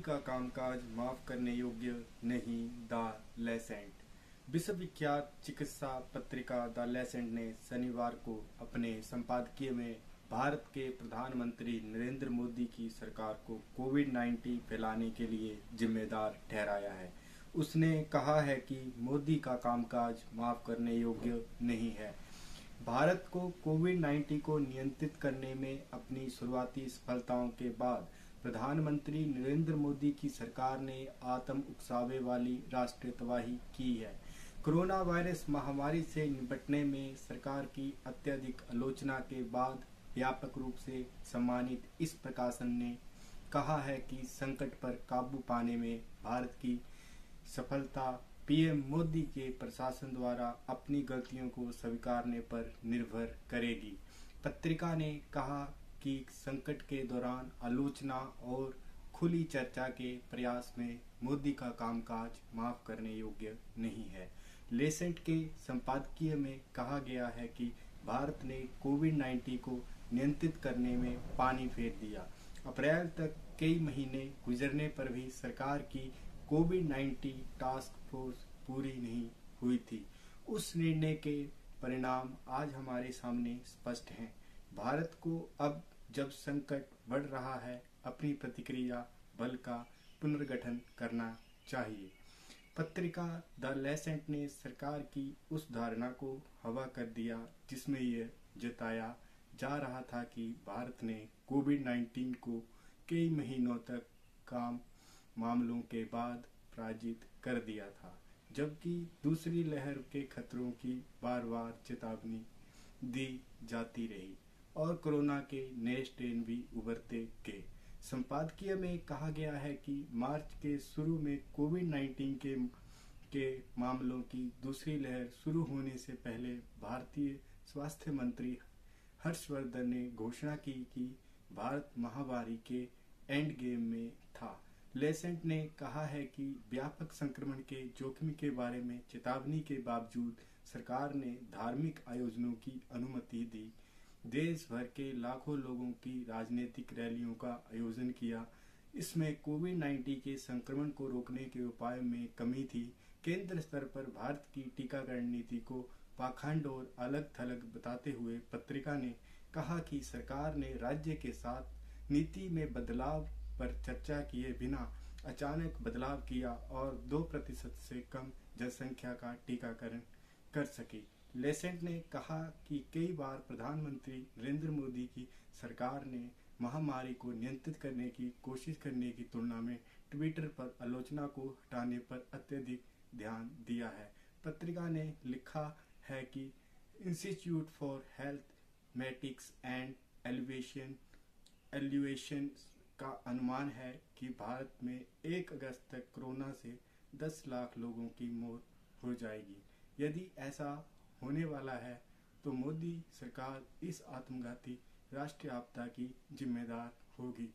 का कामकाज माफ करने योग्य नहीं। The Lancet. विश्वविख्यात चिकित्सा पत्रिका द लेसेंट ने शनिवार को अपने संपादकीय में भारत के प्रधानमंत्री नरेंद्र मोदी की सरकार को कोविड-19 फैलाने के लिए जिम्मेदार ठहराया है। उसने कहा है कि मोदी का कामकाज माफ करने योग्य नहीं है। भारत को कोविड-19 को नियंत्रित करने में अपनी शुरुआती सफलताओं के बाद प्रधानमंत्री नरेंद्र मोदी की सरकार ने आत्म उकसावे वाली राष्ट्रीय तबाही की है। कोरोना वायरस महामारी से निपटने में सरकार की अत्यधिक आलोचना के बाद व्यापक रूप से सम्मानित इस प्रकाशन ने कहा है कि संकट पर काबू पाने में भारत की सफलता पीएम मोदी के प्रशासन द्वारा अपनी गलतियों को स्वीकारने पर निर्भर करेगी। पत्रिका ने कहा कि संकट के दौरान आलोचना और खुली चर्चा के प्रयास में मोदी का कामकाज माफ करने योग्य नहीं है। लेसेंट के संपादकीय में कहा गया है कि भारत ने कोविड-19 को नियंत्रित करने में पानी फेर दिया। अप्रैल तक कई महीने गुजरने पर भी सरकार की कोविड-19 टास्क फोर्स पूरी नहीं हुई थी। उस निर्णय के परिणाम आज हमारे सामने स्पष्ट हैं। भारत को अब जब संकट बढ़ रहा है, अपनी प्रतिक्रिया बल का पुनर्गठन करना चाहिए। पत्रिका द लेसेंट ने सरकार की उस धारणा को हवा कर दिया जिसमें यह जताया जा रहा था कि भारत ने कोविड-19 को कई महीनों तक काम मामलों के बाद पराजित कर दिया था, जबकि दूसरी लहर के खतरों की बार बार चेतावनी दी जाती रही और कोरोना के नए स्ट्रेन भी उभरते गए। संपादकीय में कहा गया है कि मार्च के शुरू में कोविड-19 के मामलों की दूसरी लहर शुरू होने से पहले भारतीय स्वास्थ्य मंत्री हर्षवर्धन ने घोषणा की कि भारत महामारी के एंड गेम में था। लेसेंट ने कहा है कि व्यापक संक्रमण के जोखिम के बारे में चेतावनी के बावजूद सरकार ने धार्मिक आयोजनों की अनुमति दी, देश भर के लाखों लोगों की राजनीतिक रैलियों का आयोजन किया। इसमें कोविड-19 के संक्रमण को रोकने के उपाय में कमी थी। केंद्र स्तर पर भारत की टीकाकरण नीति को पाखंड और अलग थलग बताते हुए पत्रिका ने कहा कि सरकार ने राज्य के साथ नीति में बदलाव पर चर्चा किए बिना अचानक बदलाव किया और 2% से कम जनसंख्या का टीकाकरण कर सकी। लेसेंट ने कहा कि कई बार प्रधानमंत्री नरेंद्र मोदी की सरकार ने महामारी को नियंत्रित करने की कोशिश करने की तुलना में ट्विटर पर आलोचना को हटाने पर अत्यधिक ध्यान दिया है। पत्रिका ने लिखा है कि institute for health metrics and evaluation का अनुमान है कि भारत में 1 अगस्त तक कोरोना से 10 लाख लोगों की मौत हो जाएगी। यदि ऐसा होने वाला है तो मोदी सरकार इस आत्मघाती राष्ट्रीय आपदा की जिम्मेदार होगी।